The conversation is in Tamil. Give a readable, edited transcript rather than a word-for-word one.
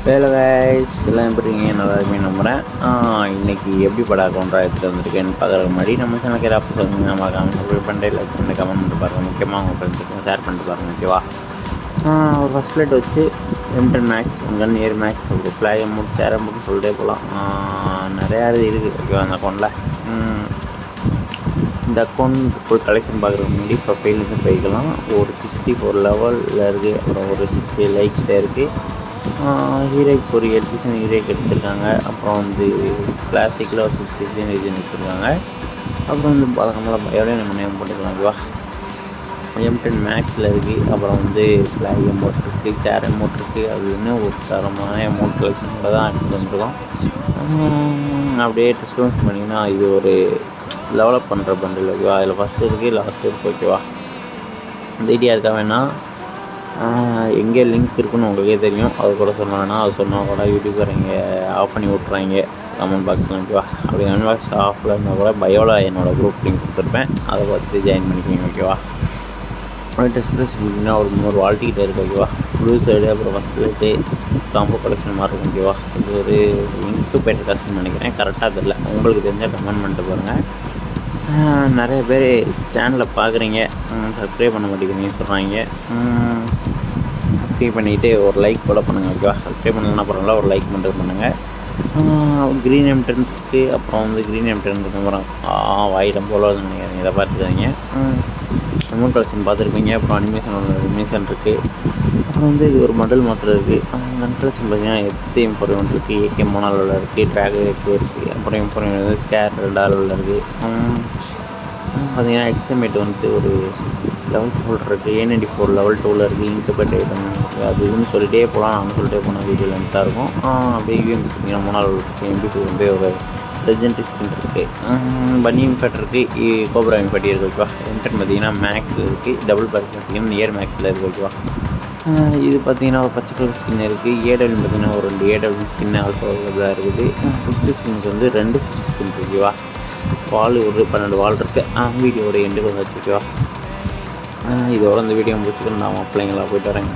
வேலை கைஸ் எல்லாம் எப்படி இருக்கீங்க? நல்லா இருக்குமே நம்புகிறேன். இன்றைக்கி எப்படி படம் அக்கௌண்ட்டாக எடுத்துகிட்டு வந்துருக்கேன்னு பார்க்குறதுக்கு முன்னாடி நம்ம சேனலுக்கு ஏதாவது சொல்லுங்க. நம்ம சப்ஸ்கிரைப் பண்ணிட்டு லைக் பண்ணி கமெண்ட் பண்ணிட்டு பாருங்கள். முக்கியமாக உங்கள் ஃப்ரெண்ட்ஸுக்கு ஷேர் பண்ணிட்டு பாருங்கள். ஓகேவா? ஒரு ஃபஸ்ட் லைட் வச்சு M10 Max, கன் ஏர் மேக்ஸ், ஒரு ஃப்ளாக் அமௌண்ட், சேர் அமௌண்ட் சொல்லிட்டே போகலாம். நிறையா இருக்குது ஓகேவா அந்த அக்கௌண்ட்டில். இந்த அக்கௌண்ட் ஃபுல் கலெக்ஷன் பார்க்குறதுக்கு முன்னாடி ப்ரொஃபைலுக்கு போய்க்கலாம். ஒரு 64 லெவலில் இருக்குது. அப்புறம் ஒரு 60 லைக்ஸில் இருக்குது. ஹீரோய்க்கு ஒரு 8 சீசன் ஹீரோய்க்கு எடுத்துருக்காங்க. அப்புறம் வந்து கிளாசிக்கில் ஒரு 6 சீசன் ரீஜன் எடுத்துருக்காங்க. அப்புறம் வந்து பழக்கமெல்லாம் எவ்வளோ நம்ம நேம் போட்டுக்கலாம். ஓகேவா? M10 Maxில் இருக்குது. அப்புறம் வந்து ஃப்ளாக் அமௌண்ட் இருக்குது, சேர் அமௌண்ட் இருக்குது. அது இன்னும் ஒரு தரமான அமௌண்ட் கலெக்ஷனோட தான் எடுத்துகிட்டு வந்துருக்கோம். அப்படியே டிஸ்கவுண்ட் பண்ணிங்கன்னா இது ஒரு டெவலப் பண்ணுற பண்டில். ஓகேவா? அதில் ஃபஸ்ட்டு இருக்குது, லாஸ்ட்டு இருக்குது. ஓகேவா? இந்த ஐடியா இருக்கா வேணால் எங்கே லிங்க் இருக்குன்னு உங்களுக்கே தெரியும். அது கூட சொன்னாங்கன்னா அது சொன்னால் கூட யூடியூபர் இங்கே ஆஃப் பண்ணி விட்றாங்க கமெண்ட் பாக்ஸில். ஓகேவா? அப்படி கமெண்ட் பாக்ஸ் ஆஃபில் இருந்தால் கூட பயோவில் என்னோடய குரூப் லிங்க் கொடுத்துருப்பேன். அதை பார்த்து ஜாயின் பண்ணிக்குவீங்க. ஓகேவா? டிஸ்கிரிப்ஷன் பண்ணிங்கன்னா ஒரு 3 வால்ட்டிகிட்ட இருக்குது. ஓகேவா? ப்ளூ சைடு, அப்புறம் ஃபஸ்ட் லைட்டு, காம்போ கலெக்ஷன் மாதிரி இருக்கும். ஓகேவா? இது ஒரு இன்குபேட்டர் கஸ்டம் நினைக்கிறேன், கரெக்டாக தெரியல. உங்களுக்கு தெரிஞ்சால் கமெண்ட் பண்ணிட்டு பாருங்கள். நிறைய பேர் சேனலை பார்க்குறீங்க, சப்ஸ்கிரைப் பண்ண மாட்டேங்கிறீங்க சொல்கிறாங்க. சப்ஸ்கிரைப் பண்ணிவிட்டு ஒரு லைக் கூட பண்ணுங்கள். ஓகேவா? சப்ஸ்கிரைப் பண்ணலன்னா பரவாயில்ல, ஒரு லைக் மட்டும் பண்ணுங்கள். க்ரீன் M10 இருக்குது. அப்புறம் வந்து க்ரீன் M10 அப்புறம் வாயிடம் போல நினைக்கிறேன். இதை பார்த்துக்காதீங்க. அமௌண்ட் கலெக்ஷன் பார்த்துருப்பீங்க. அப்புறம் அனிமேஷன் இருக்குது. அப்புறம் வந்து இது ஒரு மடல் மாத்திரம் இருக்குது. கன் கலெக்ஷன் பார்த்தீங்கன்னா M4 இருக்குது, AK 3 அளவில் இருக்குது, ட்ராக் இருக்குது. அப்புறம் M4 ஸ்கேர் 2 அளவில் இருக்குது. பார்த்தீங்கன்னா XM8 வந்து ஒரு லெவல் 4 இருக்குது, A94 லெவல் 2ல் இருக்குது. இன்குபேட் ஐட்டம் அது இதுன்னு சொல்லிட்டே போகலாம். நானும் சொல்லிட்டே போன வீடியோ லென்த்தாக இருக்கும். அப்படியே UMP பார்த்தீங்கன்னா 3 MP2 வந்து ஒரு லெஜெண்டரி ஸ்கின் இருக்குது. பன்னி இம்பேட் இருக்குது, கோப்ரா இம்பேட் இருக்குது. ஓகேவா? M10 பார்த்தீங்கன்னா மேக்ஸில் இருக்குது, டபுள் பேக் பார்த்தீங்கன்னா நியர் மேக்ஸில் இருக்குது. ஓகேவா? இது பார்த்தீங்கன்னா ஒரு பச்சை கலர் ஸ்கின் இருக்குது. AW பார்த்தீங்கன்னா ஒரு 2 AW ஸ்கின் ஆல்சோ இதாக இருக்குது. ஃபிஃப்டி ஸ்கின்னுக்கு வந்து 2 ஃபிஃப்டி ஸ்கின் இருக்குது. ஓகேவா? வால் ஒரு 12 வால் இருக்குது. வீடியோட எண்டுக்கு வந்து வச்சுக்கோவா? இதோட இந்த வீடியோ முடிச்சுக்கணும். நான் பிள்ளைங்களாம் போய்ட்டு வரேங்க.